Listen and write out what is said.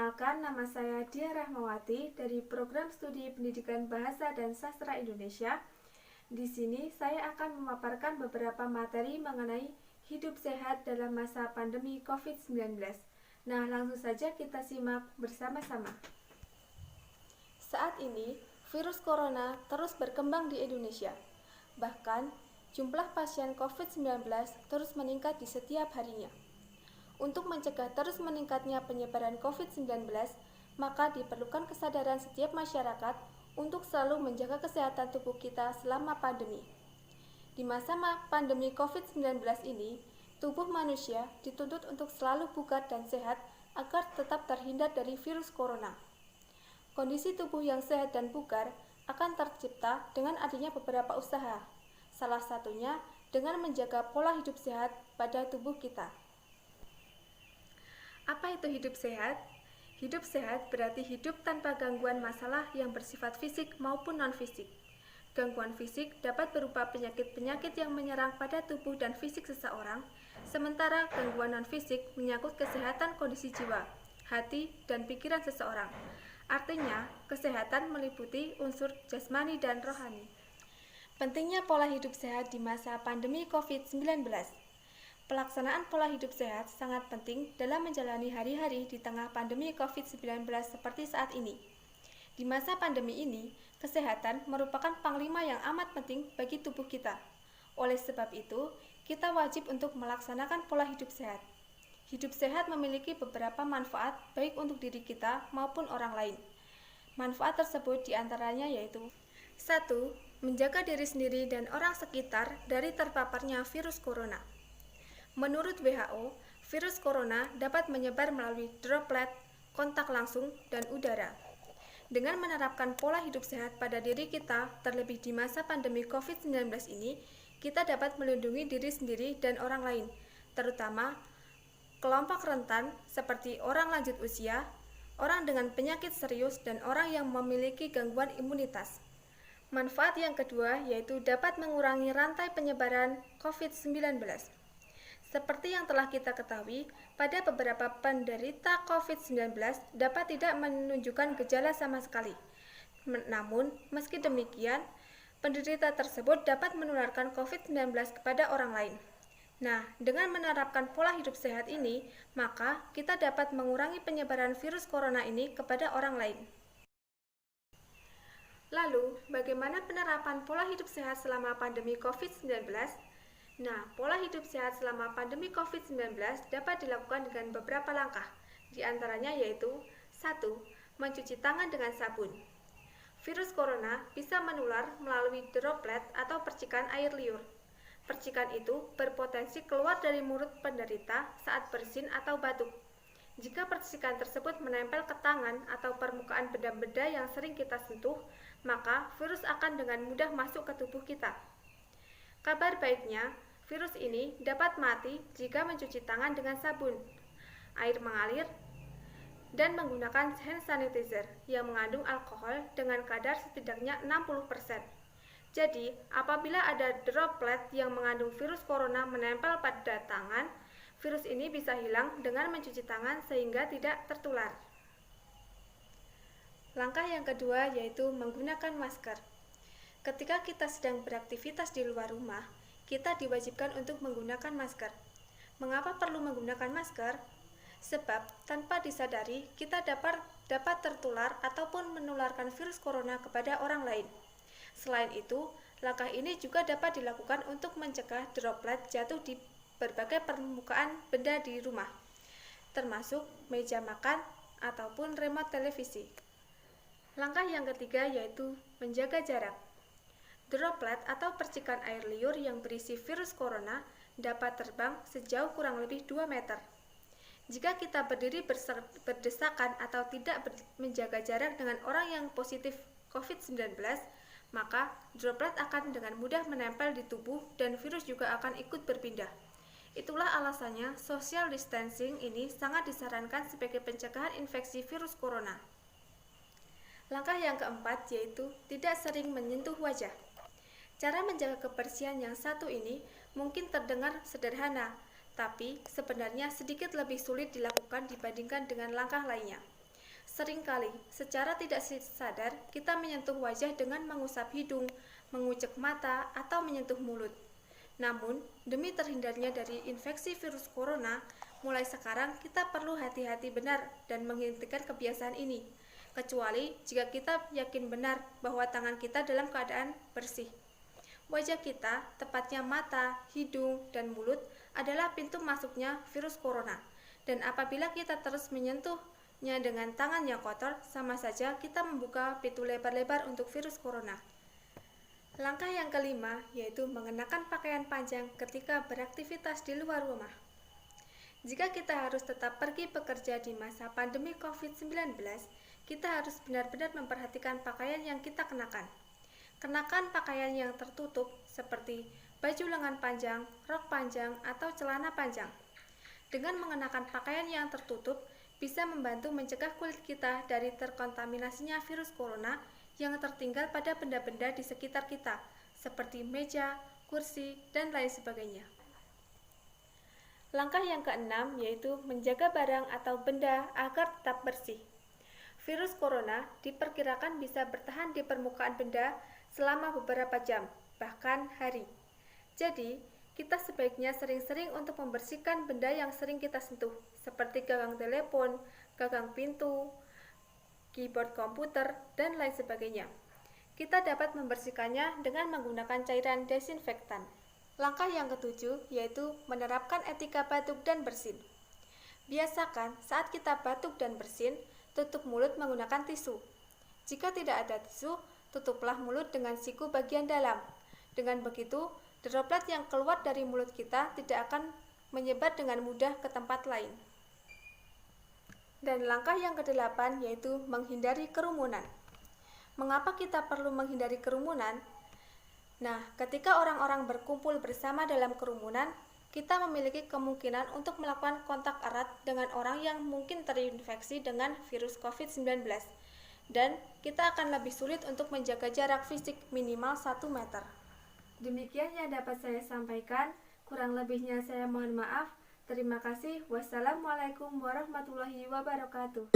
Perkenalkan, nama saya Dia Rahmawati dari Program Studi Pendidikan Bahasa dan Sastra Indonesia. Di sini saya akan memaparkan beberapa materi mengenai hidup sehat dalam masa pandemi COVID-19. Nah, langsung saja kita simak bersama-sama. Saat ini, virus corona terus berkembang di Indonesia. Bahkan, jumlah pasien COVID-19 terus meningkat di setiap harinya. Untuk mencegah terus meningkatnya penyebaran COVID-19, maka diperlukan kesadaran setiap masyarakat untuk selalu menjaga kesehatan tubuh kita selama pandemi. Di masa pandemi COVID-19 ini, tubuh manusia dituntut untuk selalu bugar dan sehat agar tetap terhindar dari virus corona. Kondisi tubuh yang sehat dan bugar akan tercipta dengan adanya beberapa usaha, salah satunya dengan menjaga pola hidup sehat pada tubuh kita. Apa itu hidup sehat? Hidup sehat berarti hidup tanpa gangguan masalah yang bersifat fisik maupun non-fisik. Gangguan fisik dapat berupa penyakit-penyakit yang menyerang pada tubuh dan fisik seseorang, sementara gangguan non-fisik menyangkut kesehatan kondisi jiwa, hati, dan pikiran seseorang. Artinya, kesehatan meliputi unsur jasmani dan rohani. Pentingnya pola hidup sehat di masa pandemi COVID-19. Pelaksanaan pola hidup sehat sangat penting dalam menjalani hari-hari di tengah pandemi COVID-19 seperti saat ini. Di masa pandemi ini, kesehatan merupakan panglima yang amat penting bagi tubuh kita. Oleh sebab itu, kita wajib untuk melaksanakan pola hidup sehat. Hidup sehat memiliki beberapa manfaat baik untuk diri kita maupun orang lain. Manfaat tersebut diantaranya yaitu 1. Menjaga diri sendiri dan orang sekitar dari terpaparnya virus corona. Menurut WHO, virus corona dapat menyebar melalui droplet, kontak langsung, dan udara. Dengan menerapkan pola hidup sehat pada diri kita, terlebih di masa pandemi COVID-19 ini, kita dapat melindungi diri sendiri dan orang lain, terutama kelompok rentan seperti orang lanjut usia, orang dengan penyakit serius, dan orang yang memiliki gangguan imunitas. Manfaat yang kedua yaitu dapat mengurangi rantai penyebaran COVID-19. Seperti yang telah kita ketahui, pada beberapa penderita COVID-19 dapat tidak menunjukkan gejala sama sekali. Namun, meski demikian, penderita tersebut dapat menularkan COVID-19 kepada orang lain. Nah, dengan menerapkan pola hidup sehat ini, maka kita dapat mengurangi penyebaran virus corona ini kepada orang lain. Lalu, bagaimana penerapan pola hidup sehat selama pandemi COVID-19? Nah, pola hidup sehat selama pandemi COVID-19 dapat dilakukan dengan beberapa langkah, di antaranya yaitu 1. Mencuci tangan dengan sabun. Virus corona bisa menular melalui droplet atau percikan air liur. Percikan itu berpotensi keluar dari mulut penderita saat bersin atau batuk. Jika percikan tersebut menempel ke tangan atau permukaan benda-benda yang sering kita sentuh, maka virus akan dengan mudah masuk ke tubuh kita. Kabar baiknya, virus ini dapat mati jika mencuci tangan dengan sabun, air mengalir, dan menggunakan hand sanitizer yang mengandung alkohol dengan kadar setidaknya 60%. Jadi, apabila ada droplet yang mengandung virus corona menempel pada tangan, virus ini bisa hilang dengan mencuci tangan sehingga tidak tertular. Langkah yang kedua yaitu menggunakan masker. Ketika kita sedang beraktivitas di luar rumah, kita diwajibkan untuk menggunakan masker. Mengapa perlu menggunakan masker? Sebab tanpa disadari kita dapat tertular ataupun menularkan virus corona kepada orang lain. Selain itu, langkah ini juga dapat dilakukan untuk mencegah droplet jatuh di berbagai permukaan benda di rumah, termasuk meja makan ataupun remote televisi. Langkah yang ketiga yaitu menjaga jarak. Droplet atau percikan air liur yang berisi virus corona dapat terbang sejauh kurang lebih 2 meter. Jika kita berdiri berdesakan atau tidak menjaga jarak dengan orang yang positif COVID-19, maka droplet akan dengan mudah menempel di tubuh dan virus juga akan ikut berpindah. Itulah alasannya social distancing ini sangat disarankan sebagai pencegahan infeksi virus corona. Langkah yang keempat yaitu tidak sering menyentuh wajah. Cara menjaga kebersihan yang satu ini mungkin terdengar sederhana, tapi sebenarnya sedikit lebih sulit dilakukan dibandingkan dengan langkah lainnya. Seringkali, secara tidak sadar, kita menyentuh wajah dengan mengusap hidung, mengucek mata, atau menyentuh mulut. Namun, demi terhindarnya dari infeksi virus corona, mulai sekarang kita perlu hati-hati benar dan menghentikan kebiasaan ini, kecuali jika kita yakin benar bahwa tangan kita dalam keadaan bersih. Wajah kita, tepatnya mata, hidung, dan mulut, adalah pintu masuknya virus corona. Dan apabila kita terus menyentuhnya dengan tangan yang kotor, sama saja kita membuka pintu lebar-lebar untuk virus corona. Langkah yang kelima yaitu mengenakan pakaian panjang ketika beraktivitas di luar rumah. Jika kita harus tetap pergi bekerja di masa pandemi COVID-19, kita harus benar-benar memperhatikan pakaian yang kita kenakan. Kenakan pakaian yang tertutup seperti baju lengan panjang, rok panjang, atau celana panjang. Dengan mengenakan pakaian yang tertutup, bisa membantu mencegah kulit kita dari terkontaminasinya virus corona yang tertinggal pada benda-benda di sekitar kita, seperti meja, kursi, dan lain sebagainya. Langkah yang keenam yaitu menjaga barang atau benda agar tetap bersih. Virus corona diperkirakan bisa bertahan di permukaan benda selama beberapa jam, bahkan hari. Jadi, kita sebaiknya sering-sering untuk membersihkan benda yang sering kita sentuh, seperti gagang telepon, gagang pintu, keyboard komputer, dan lain sebagainya. Kita dapat membersihkannya dengan menggunakan cairan desinfektan. Langkah yang ketujuh yaitu menerapkan etika batuk dan bersin. Biasakan saat kita batuk dan bersin, tutup mulut menggunakan tisu. Jika tidak ada tisu, tutuplah mulut dengan siku bagian dalam. Dengan begitu, droplet yang keluar dari mulut kita tidak akan menyebar dengan mudah ke tempat lain. Dan langkah yang kedelapan yaitu menghindari kerumunan. Mengapa kita perlu menghindari kerumunan? Nah, ketika orang-orang berkumpul bersama dalam kerumunan, kita memiliki kemungkinan untuk melakukan kontak erat dengan orang yang mungkin terinfeksi dengan virus COVID-19. Dan kita akan lebih sulit untuk menjaga jarak fisik minimal 1 meter. Demikian yang dapat saya sampaikan, kurang lebihnya saya mohon maaf. Terima kasih. Wassalamualaikum warahmatullahi wabarakatuh.